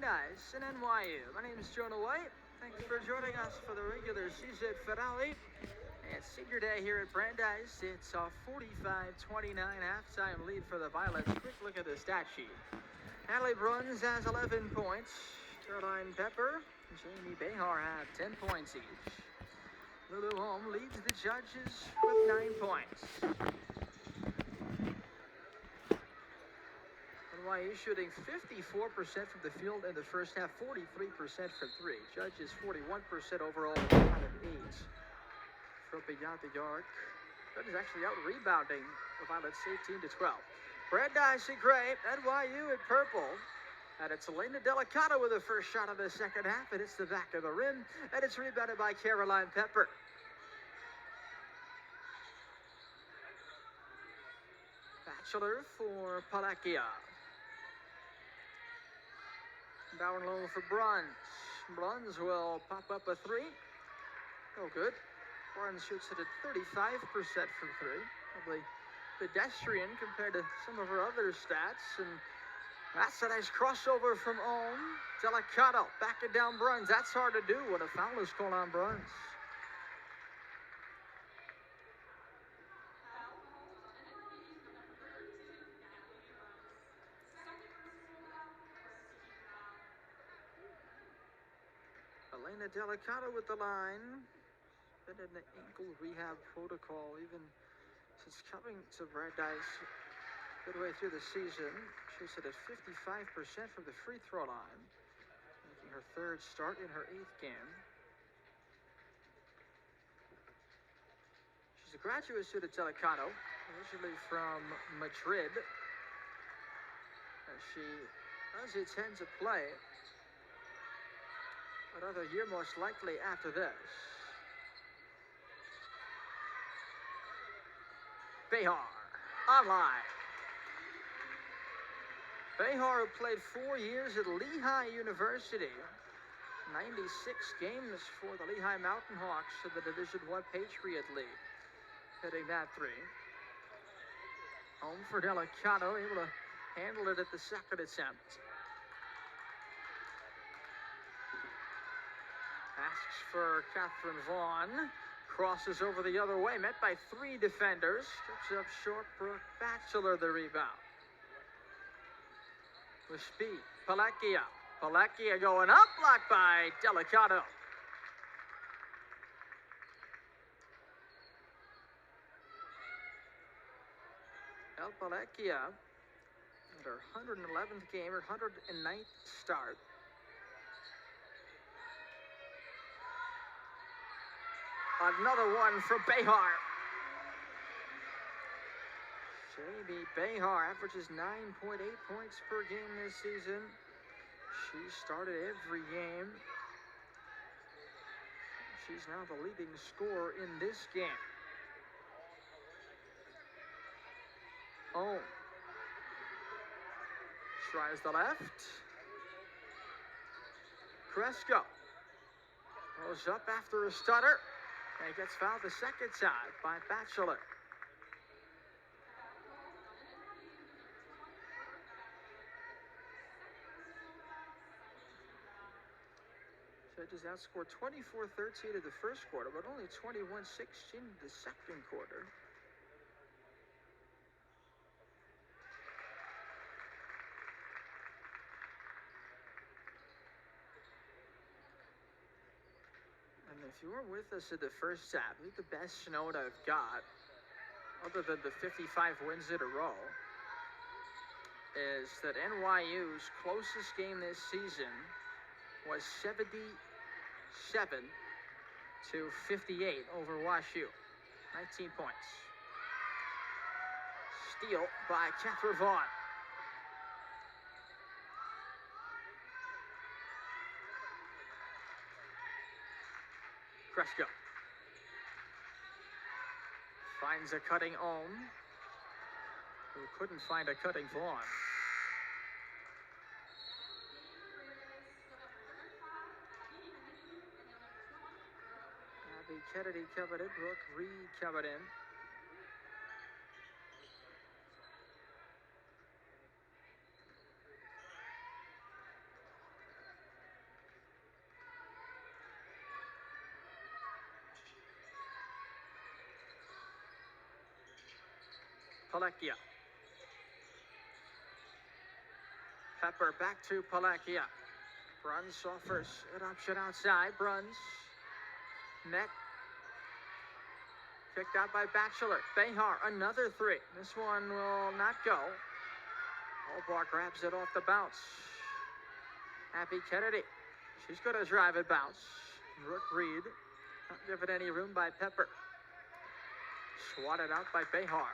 Nice and NYU. My name is Jonah White. Thanks for joining us for the regular season finale. It's senior day here at Brandeis. It's a 45-29 halftime lead for the Violets. Quick look at the stat sheet. Natalie Bruns has 11 points. Caroline Pepper and Jamie Behar have 10 points each. Lulu Holm leads the judges with 9 points. NYU shooting 54% from the field in the first half, 43% from three. Judges 41% overall, 5 of 8 from beyond the arc. That is actually out rebounding the Violets 18-12. Brandeis in gray, NYU in purple. And it's Elena Delicato with the first shot of the second half. It hits the back of the rim, and it's rebounded by Caroline Pepper. Batchelor for Palakia. Down low for Bruns. Bruns will pop up a three. Oh, good. Bruns shoots it at 35% from three. Probably pedestrian compared to some of her other stats. And that's a nice crossover from Ohm. Delicato backing down Bruns. That's hard to do when a foul is called on Bruns. Elena Delicato with the line. Been in the ankle rehab protocol even since coming to Brandeis midway through the season. Shoots it at 55% from the free throw line, making her third start in her 8th game. She's a graduate student, Delicato, originally from Madrid. As she does intend to play another year most likely after this. Behar, online. Behar, who played 4 years at Lehigh University. 96 games for the Lehigh Mountain Hawks in the Division I Patriot League. Hitting that three. Home for Delicato, able to handle it at the second attempt. Asks for Catherine Vaughn. Crosses over the other way, met by 3 defenders. Strips up short, Brooke Batchelor the rebound. With speed, Palakia. Palakia going up, blocked by Delicato. Palakia at her 111th game, her 109th start. Another one from Behar. Jamie Behar averages 9.8 points per game this season. She started every game. She's now the leading scorer in this game. Oh. Tries the left. Cresco goes up after a stutter. And gets fouled the second time by Batchelor. Judges outscored 24-13 in the first quarter, but only 21-16 in the second quarter. And if you were with us at the first half, I think the best note I've got, other than the 55 wins in a row, is that NYU's closest game this season was 77-58 over WashU. 19 points. Steal by Catherine Vaughn. Cresco finds a cutting Ohm, who couldn't find a cutting Vaughn. Abby Kennedy covered it, Brooke Reed covered in. Palekia. Pepper back to Palekia. Bruns offers an option outside. Bruns. Net. Kicked out by Batchelor. Behar, another three. This one will not go. Olbar grabs it off the bounce. Abby Kennedy. She's going to drive it bounce. Brooke Reed. Not given any room by Pepper. Swatted out by Behar.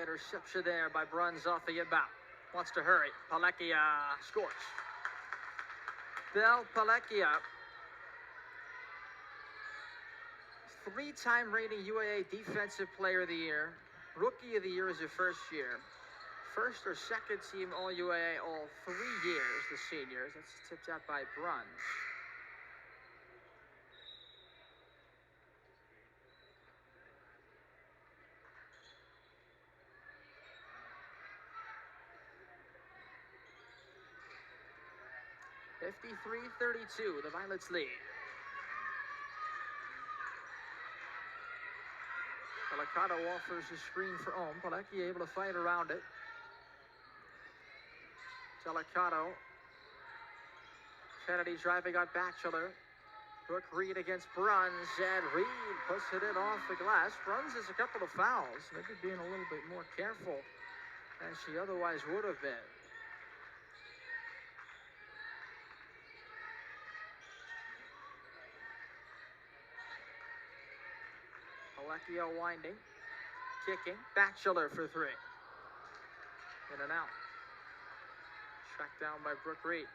Interception there by Bruns off the inbound. Wants to hurry. Palekia scores. Bell Palekia. Three-time rating UAA Defensive Player of the Year. Rookie of the Year is her first year. First or second team All-UAA all 3 years, the seniors. That's tipped out by Bruns. (53-32), the Violets lead. Delicato offers a screen for Ohm. Palekia able to fight around it. Delicato. Kennedy driving on Batchelor. Brooke Reed against Bruns, and Reed puts it in off the glass. Bruns has a couple of fouls, maybe being a little bit more careful than she otherwise would have been. Palekia winding, kicking. Batchelor for three. In and out. Tracked down by Brooke Reed.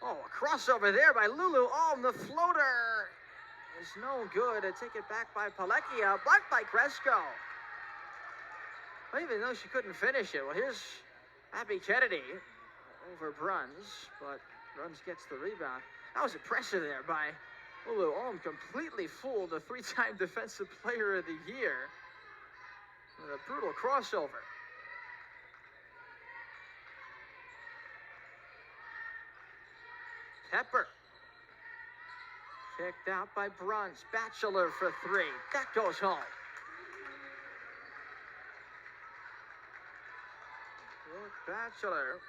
Oh, a crossover there by Lulu. Oh, the floater is no good. A take it back by Palekia. Blocked by Cresco. Well, even though she couldn't finish it. Well, here's Abby Kennedy over Bruns, but Bruns gets the rebound. That was impressive there by Lulu. Ohm completely fooled the three-time Defensive Player of the Year with a brutal crossover. Pepper. Kicked out by Bruns. Batchelor for three. That goes home. Batchelor,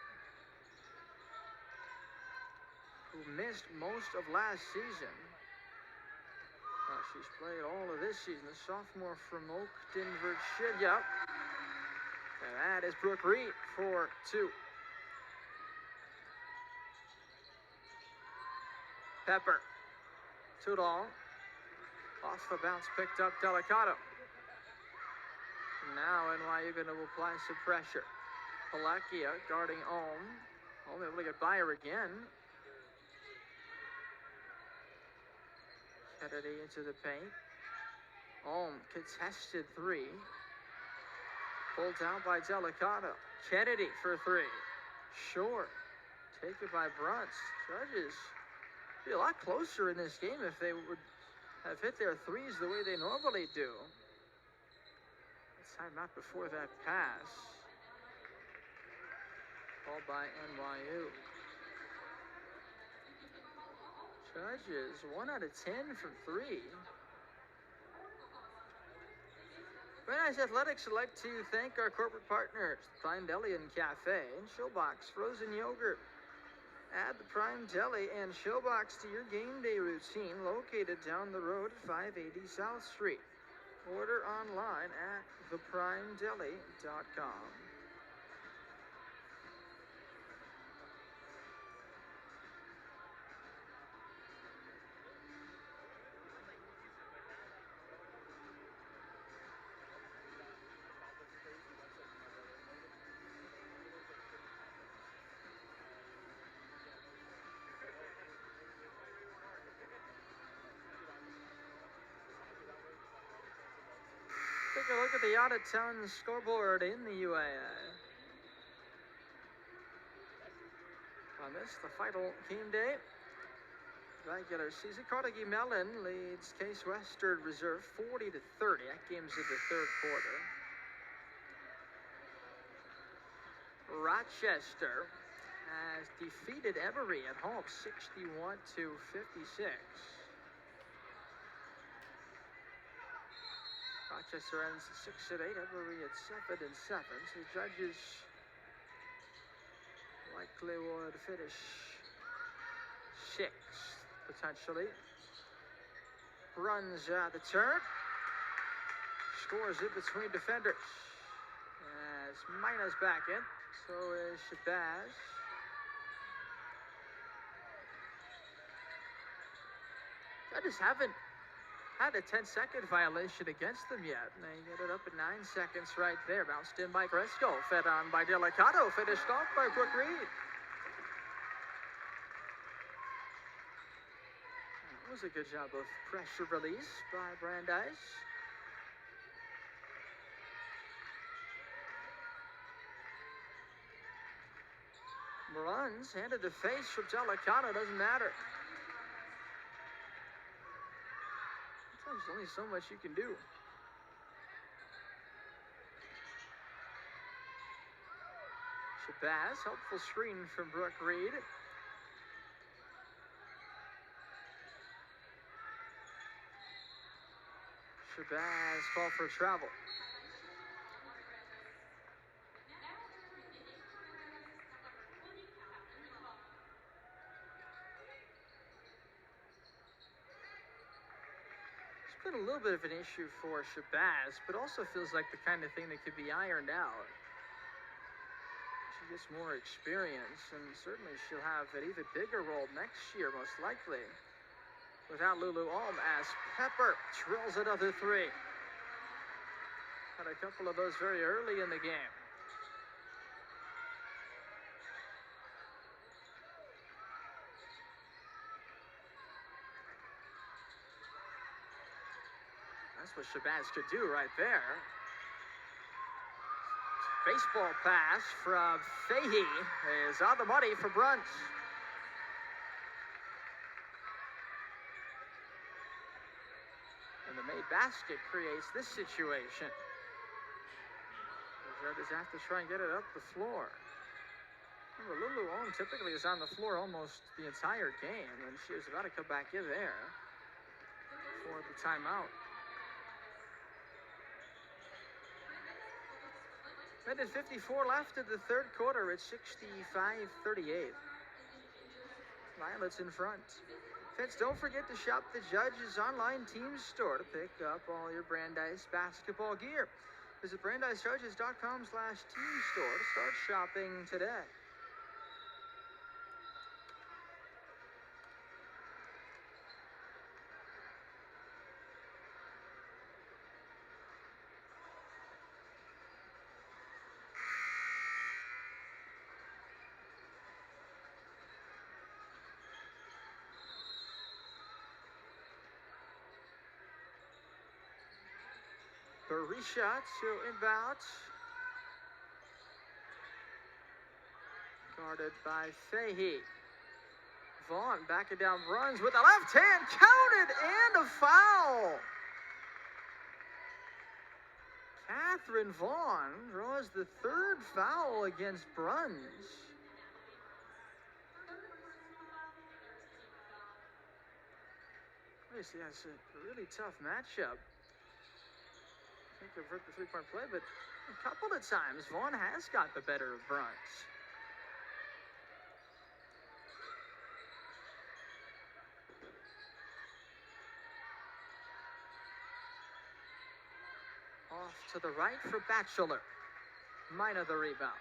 who missed most of last season. She's played all of this season. The sophomore from Oakton, Virginia. And that is Brooke Reed for two. Pepper. Tudor. Off the bounce, picked up Delicato. Now NYU going to apply some pressure. Palekia guarding Ohm. Ohm able to get by her again. Kennedy into the paint. Ohm contested three. Pulled down by Delicato. Kennedy for three. Short. Taken by Bruns. Judges be a lot closer in this game if they would have hit their threes the way they normally do. This time not before that pass. Called by NYU. Judges 1 out of 10 from three. Brandeis Athletics would like to thank our corporate partners, Prime Deli and Cafe and Showbox Frozen Yogurt. Add the Prime Deli and Showbox to your game day routine, located down the road at 580 South Street. Order online at theprimedeli.com. Take a look at the out-of-town scoreboard in the UAA. On this, the final game day. Regular season, Carnegie Mellon leads Case Western Reserve 40-30. That game's in the third quarter. Rochester has defeated Emory at home 61-56. Rochester ends 6-8, Emory at 7-7. So the judges likely would finish 6th, potentially. Runs the turn. Scores it between defenders. As Mina's back in. So is Shabazz. Judges haven't had a 10-second violation against them yet. And they get it up at 9 seconds right there. Bounced in by Gresco. Fed on by Delicato. Finished off by Brooke Reed. That was a good job of pressure release by Brandeis. Runs handed to face from Delicato. Doesn't matter. Sometimes there's only so much you can do. Shabazz, helpful screen from Brooke Reed. Shabazz called for travel. It's been a little bit of an issue for Shabazz, but also feels like the kind of thing that could be ironed out. She gets more experience, and certainly she'll have an even bigger role next year, most likely. Without Lulu Alm, as Pepper drills another 3. Had a couple of those very early in the game. That's what Shabazz could do right there. Baseball pass from Fahey is on the money for Bruns. And the made basket creates this situation. The judges have to try and get it up the floor. Remember, Lulu Alm typically is on the floor almost the entire game, and she was about to come back in there for the timeout. Minute 54 left in the third quarter. It's 65-38. Violets in front. Fans, don't forget to shop the Judge's online team store to pick up all your Brandeis basketball gear. Visit BrandisJudges.com/team store to start shopping today. Barisha to inbound. Guarded by Fahey. Vaughn backing down, runs with the left hand, counted, and a foul. Catherine Vaughn draws the 3rd foul against Bruns. Obviously, that's a really tough matchup. I think they've worked the 3-point play, but a couple of times Vaughn has got the better of Bruns. Off to the right for Batchelor. Mina the rebound.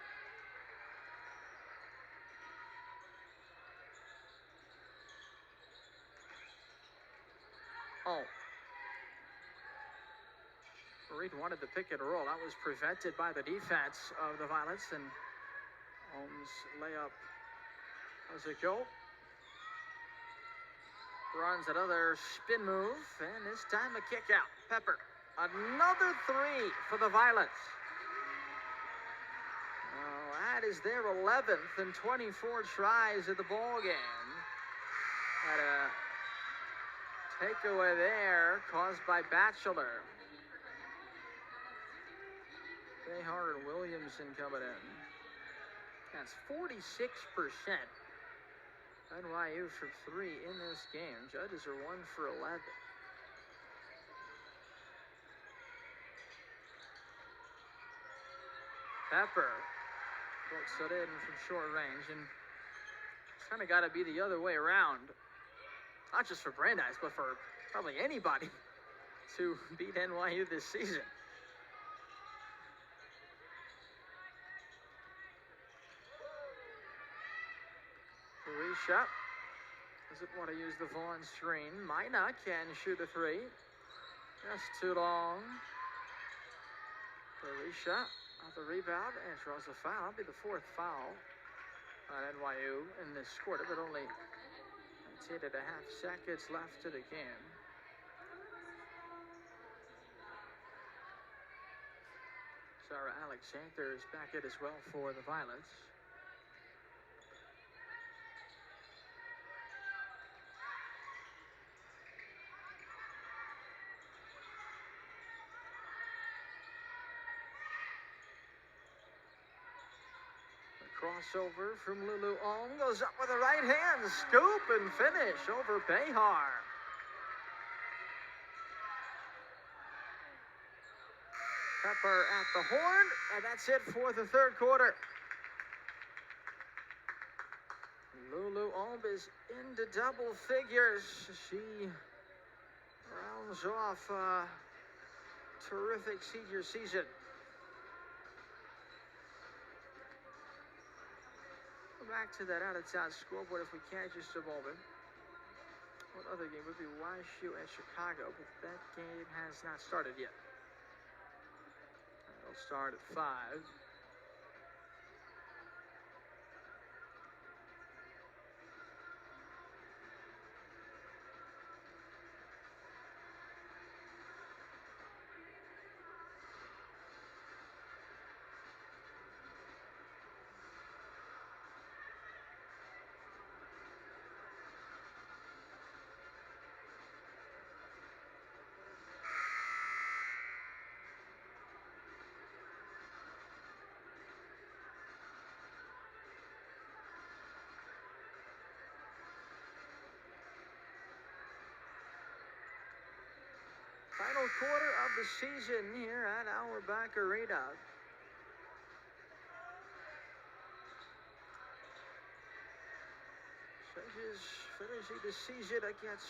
Oh. Reed wanted the pick and roll. That was prevented by the defense of the Violets, and Holmes' layup does it go. Runs another spin move, and this time a kick out. Pepper, another 3 for the Violets. Well, that is their 11th and 24 tries of the ball game. Had a takeaway there caused by Batchelor. Behar and Williamson coming in. That's 46%. NYU from 3 in this game. Judges are 1 for 11. Pepper puts it in from short range, and it's kind of got to be the other way around. Not just for Brandeis, but for probably anybody to beat NYU this season. Barisha doesn't want to use the Vaughn screen. Mina can shoot a 3. Just too long. Barisha on the rebound and draws a foul. That'll be the 4th foul on NYU in this quarter, but only 10.5 seconds left to the game. Sarah Alexander is back in as well for the Violets. Crossover from Lulu Ong, goes up with a right hand, scoop and finish over Behar. Pepper at the horn, and that's it for the 3rd quarter. Lulu Ong is into double figures. She rounds off a terrific senior season. Back to that out-of-town scoreboard if we can, just a moment. What other game would be WashU and Chicago, but that game has not started yet. It'll start at 5. Final quarter of the season here at Auerbach Arena. Judges finishing the season against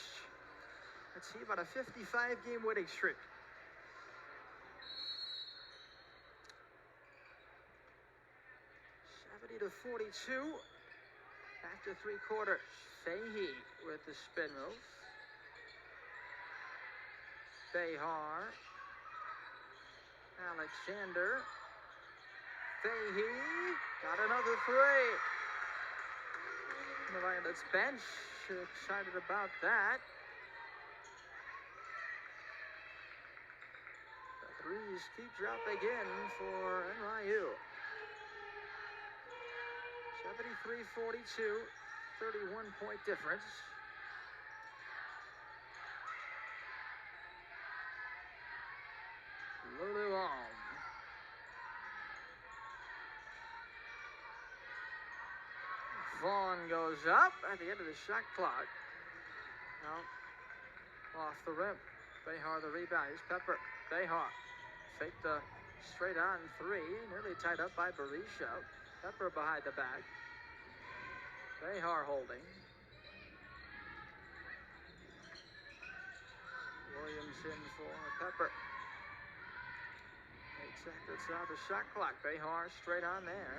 a team on a 55-game winning streak. To 42 after 3 quarters. Fahey with the spin move. Behar. Alexander. Fahey got another 3. The Violets bench excited about that. The threes keep dropping in for NYU. 73-42, 31-point difference. Lulu Ong. Vaughn goes up at the end of the shot clock. Now, off the rim. Behar the rebound. Here's Pepper. Behar faked the straight on 3. Nearly tied up by Barisha. Pepper behind the back. Behar holding. Williamson for Pepper. 8 seconds out the shot clock. Behar straight on there.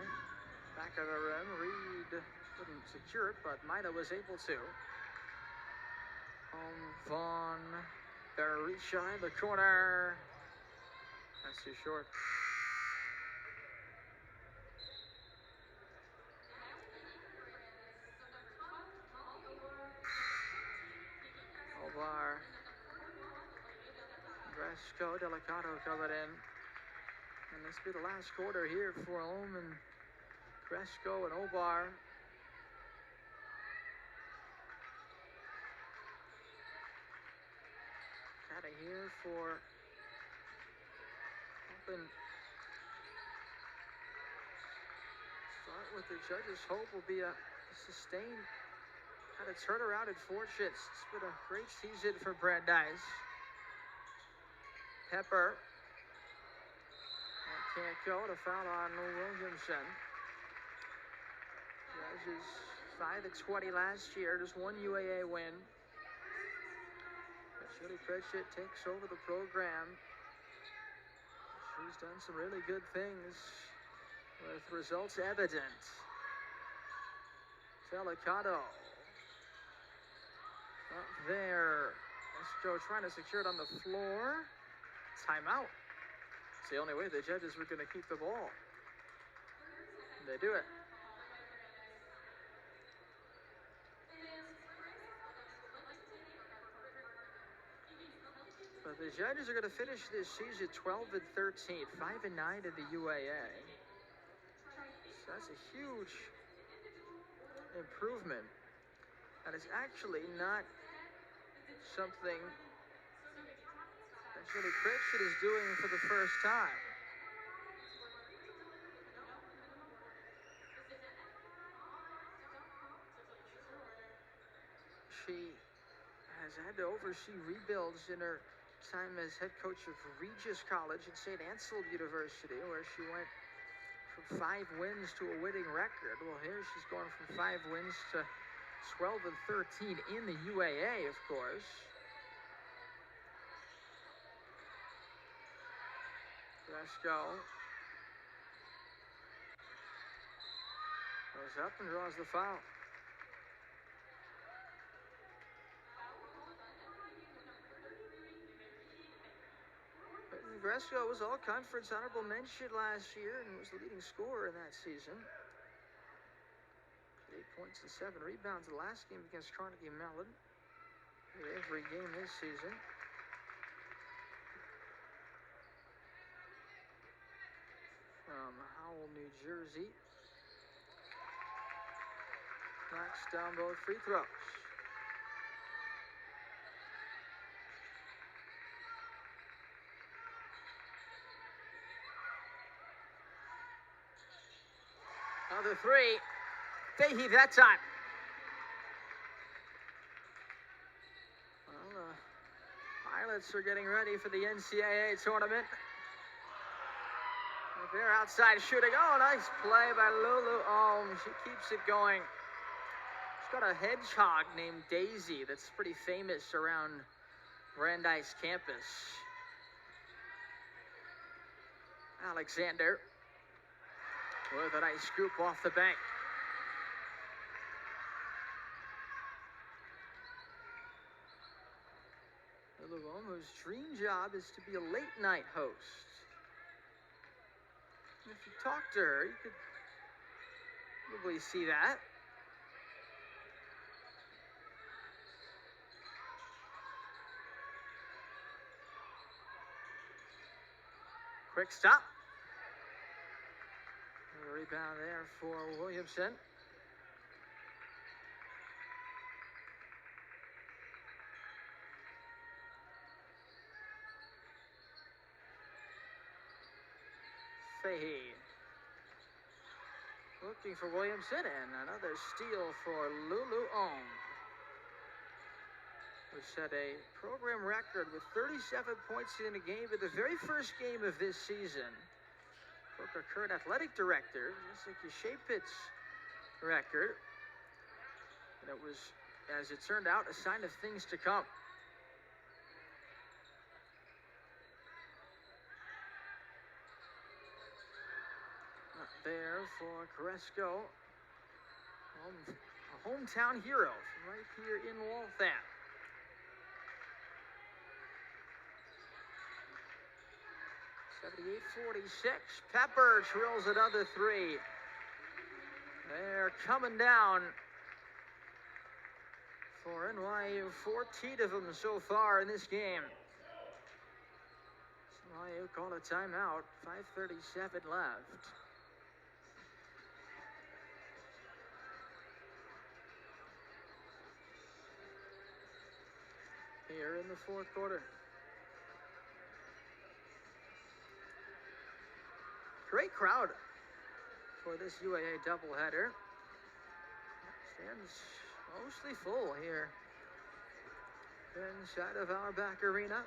Back of the rim. Reed couldn't secure it, but Mina was able to. Vaughn. Barisha in the corner. That's too short. Obar. Bresco, Delicato coming in. And this will be the last quarter here for Ohm and Bresco and Obar. Out of here for open. Start what the judges hope will be a sustained kind of turnaround in fortunes. It's been a great season for Brandeis. Pepper. That can't go. To foul on Williamson. Judges 5-20 last year. Just one UAA win. But Judy Pritchett takes over the program. She's done some really good things with results evident. Delicato. Up there. Esco trying to secure it on the floor. Timeout. It's the only way the judges were going to keep the ball. And they do it. But the judges are going to finish this season 12-13, 5-9 in the UAA. So that's a huge improvement. And it's actually not something that Julie Pritchett is doing for the first time. She has had to oversee rebuilds in her time as head coach of Regis College at St. Ansel University, where she went from 5 wins to a winning record. Well, here she's going from 5 wins to 12-13 in the UAA, of course. Fresco goes up and draws the foul. Gresco was all-conference honorable mention last year and was the leading scorer in that season. 8 points and 7 rebounds the last game against Carnegie Mellon. Every game this season. From Howell, New Jersey. Knocks down both free throws. Another 3. Fahey that time. Well, the Pilots are getting ready for the NCAA tournament. They're outside shooting. Oh, nice play by Lulu. Oh, she keeps it going. She's got a hedgehog named Daisy that's pretty famous around Brandeis campus. Alexander with a nice scoop off the bank. Lulu, whose dream job is to be a late night host. And if you talk to her, you could probably see that. Quick stop. A rebound there for Williamson. Fahey looking for Williamson, and another steal for Lulu Ohm, who set a program record with 37 points in a game in the very first game of this season. Broke our current athletic director, Jessica Shapit's record. And it was, as it turned out, a sign of things to come. There for Cresco, a hometown hero from right here in Waltham. .48-46. Pepper drills another 3. They're coming down for NYU. 14 of them so far in this game. NYU called a timeout. 5:37 left. Here in the fourth quarter. Great crowd for this UAA doubleheader. Stands mostly full here inside of our back arena.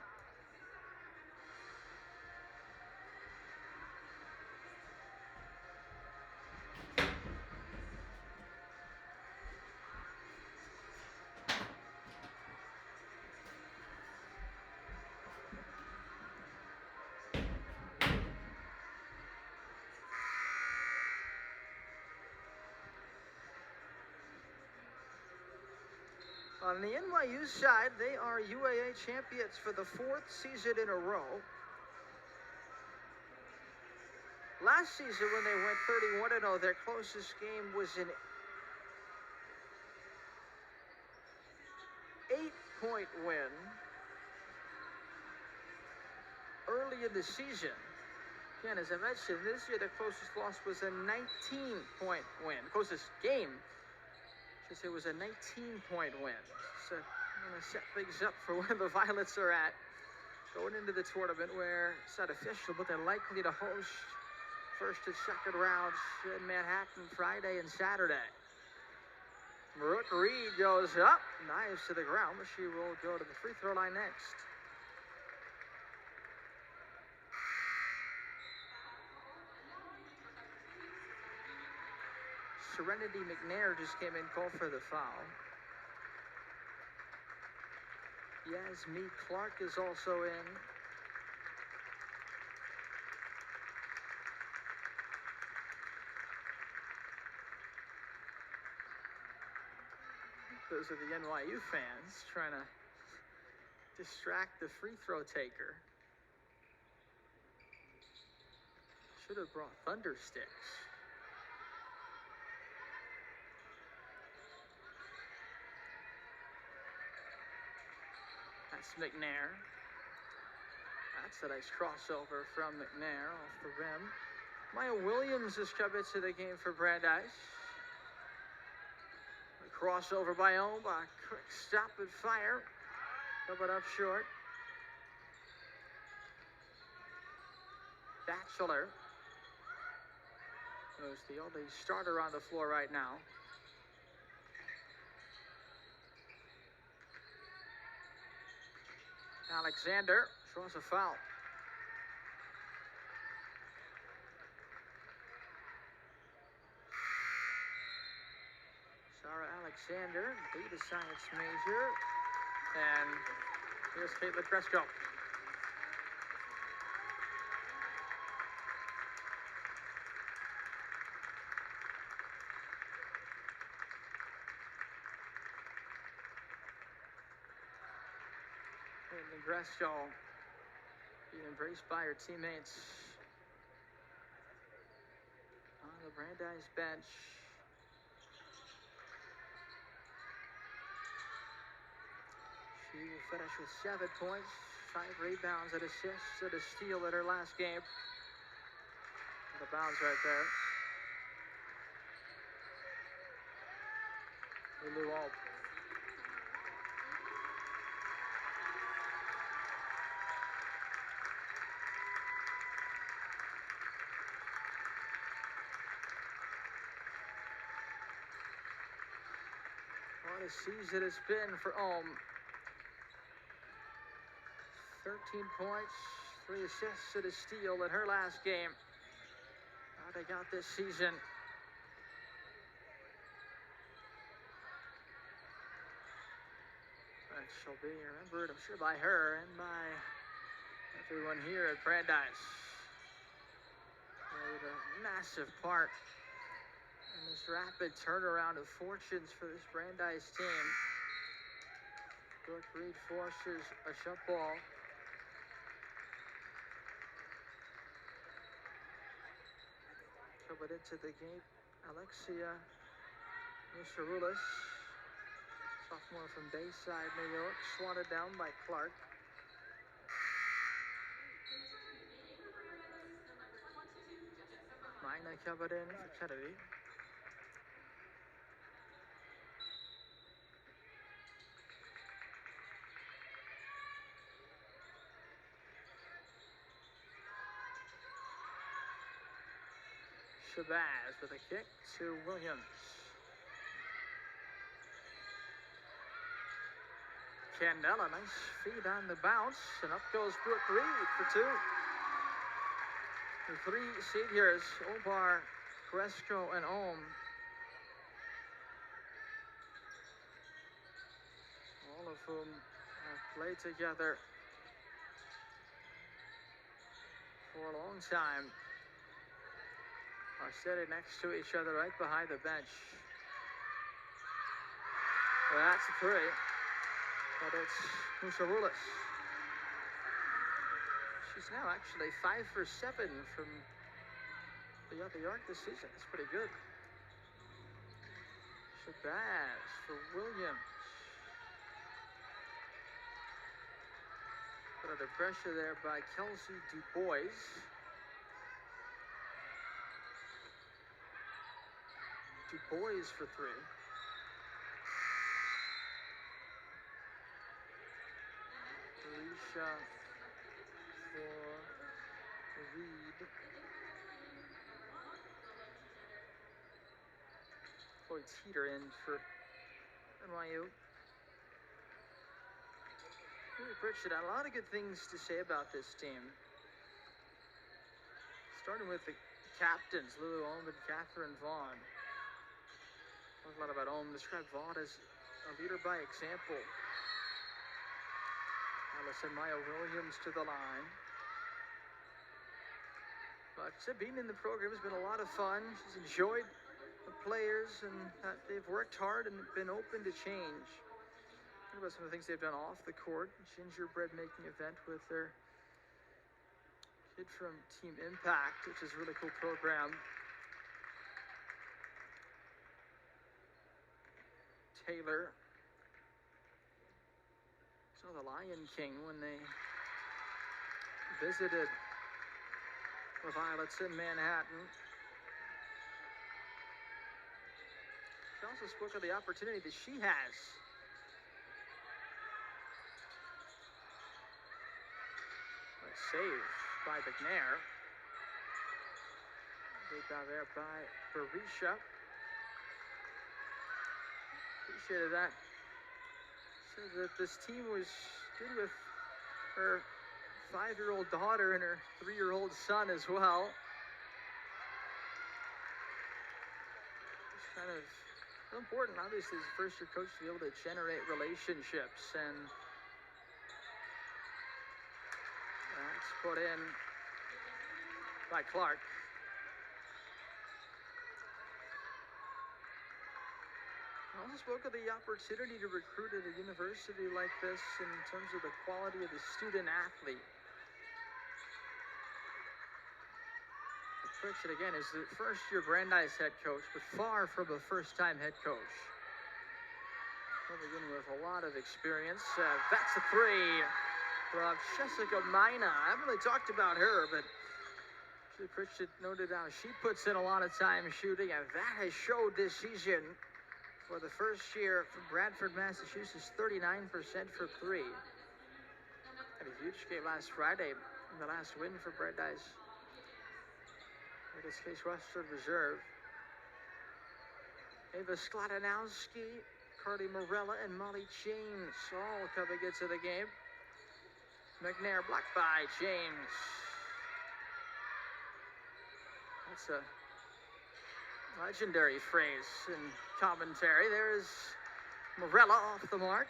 On the NYU side, they are UAA champions for the 4th season in a row. Last season, when they went 31-0, their closest game was an 8-point win early in the season. Again, as I mentioned, this year the closest loss was a 19-point win. The closest game, I should say, was a 19-point win. So I'm going to set things up for where the Violets are at going into the tournament, where it's not official, but they're likely to host first and second rounds in Manhattan Friday and Saturday. Brooke Reed goes up, dives to the ground, but she will go to the free throw line next. Serenity McNair just came in, called for the foul. Yasmeen Clark is also in. Those are the NYU fans trying to distract the free throw taker. Should have brought thunder sticks. That's McNair. That's a nice crossover from McNair off the rim. Maya Williams has come into the game for Brandeis. A crossover by Oma. Quick stop and fire. Coming up short. Batchelor, who's the only starter on the floor right now. Alexander draws a foul. Sarah Alexander, data science major. And here's Caitlin Cresco. Caitlin Cresco being embraced by her teammates on the Brandeis bench. She will finish with 7 points, 5 rebounds, and assists, and a steal in her last game. The bounds right there. Lulu Alt. What a season it's been for Ohm. 13 points, 3 assists, and a steal in her last game. How they got this season. And she'll be remembered, I'm sure, by her and by everyone here at Brandeis. Played a massive part in this rapid turnaround of fortunes for this Brandeis team. Brooke Reed forces a shot ball. Coming into the game, Alexia Musarulis, sophomore from Bayside, New York, swatted down by Clark. Mina coming in for Kennedy. Shabazz with a kick to Williams. Candela, nice feed on the bounce, and up goes Brooke Reed for two. The three seniors, Obar, Gresco, and Ohm. All of whom have played together for a long time. Are sitting next to each other right behind the bench. Well, that's a three, but it's Musarulis. She's now actually 5 for 7 from beyond the arc this season. That's pretty good. Shabazz for Williams. Put under pressure there by Kelsey DuBois. DuBois for three. Alicia for Reed. Floyd Teeter in for NYU. Julie Pritchett had a lot of good things to say about this team. Starting with the captains, Lulu Ohm and Catherine Vaughn. Talked a lot about Ohm. Described Vaughn as a leader by example. Allison Maya Williams to the line. But being in the program has been a lot of fun. She's enjoyed the players and that they've worked hard and been open to change. Think about some of the things they've done off the court. Gingerbread making event with their kid from Team Impact, which is a really cool program. Taylor saw the Lion King when they visited the Violets in Manhattan. She also spoke of the opportunity that she has. Nice save by McNair. Good job there by Barisha. Appreciated that. Said that this team was good with her 5-year-old daughter and her 3-year-old son as well. It's kind of so important, obviously, as a first-year coach to be able to generate relationships, and that's put in by Clark. I also spoke of the opportunity to recruit at a university like this in terms of the quality of the student athlete. Pritchett, again, is the first-year Brandeis head coach, but far from a first-time head coach. Coming in with a lot of experience. That's a three from Jessica Mina. I haven't really talked about her, but Pritchett noted how she puts in a lot of time shooting, and that has showed this season. For the first year from Bradford, Massachusetts, 39% for three. Had a huge game last Friday in the last win for Brandeis. In this case, Western Reserve. Ava Skladanowski, Cardi Morella, and Molly James all coming into the game. McNair blocked by James. That's a legendary phrase in commentary. There's Morella off the mark.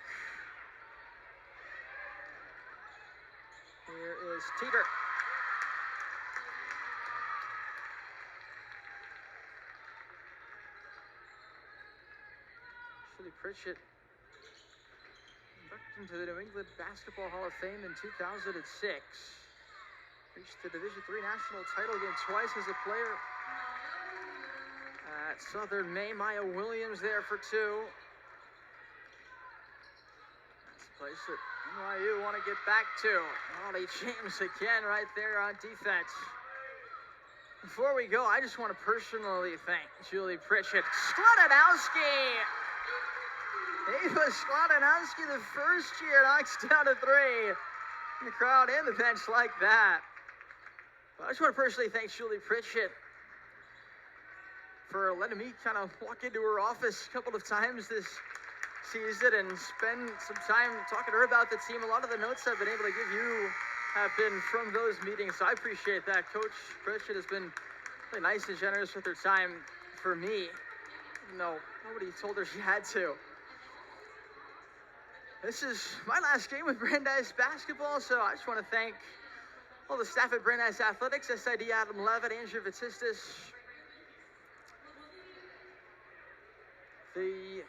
Here is Teeter. Julie Pritchett inducted into the New England Basketball Hall of Fame in 2006. Reached the Division III national title game twice as a player. At Southern Maine, Maya Williams there for two. That's a place that NYU want to get back to. Molly James again right there on defense. Before we go, I just want to personally thank Julie Pritchett. Skladanowski! Ava Skladanowski, the first year, knocks down a three. And the crowd and the bench like that. But I just want to personally thank Julie Pritchett. for letting me kind of walk into her office a couple of times this season and spend some time talking to her about the team. A lot of the notes I've been able to give you have been from those meetings, so I appreciate that. Coach Christian has been really nice and generous with her time for me. No, nobody told her she had to. This is my last game with Brandeis basketball, so I just want to thank all the staff at Brandeis Athletics, SID Adam Levitt, Andrew Vatistis, the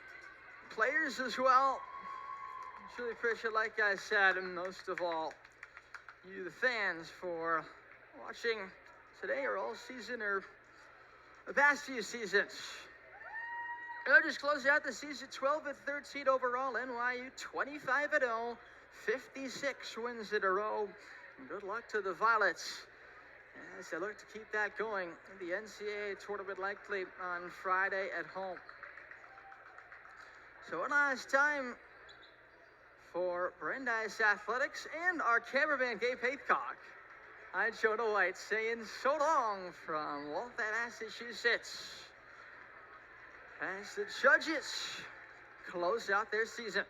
players as well. Really appreciate, like I said, and most of all, you the fans for watching today or all season or the past few seasons. Just closing out the season 12-13 overall. NYU 25-0, 56 wins in a row. And good luck to the Violets as they look to keep that going in the NCAA tournament, likely on Friday at home. So one last time for Brandeis Athletics and our cameraman Gabe Haycock, I'm Jonah White saying so long from Waltham, Massachusetts, as the Judges close out their season.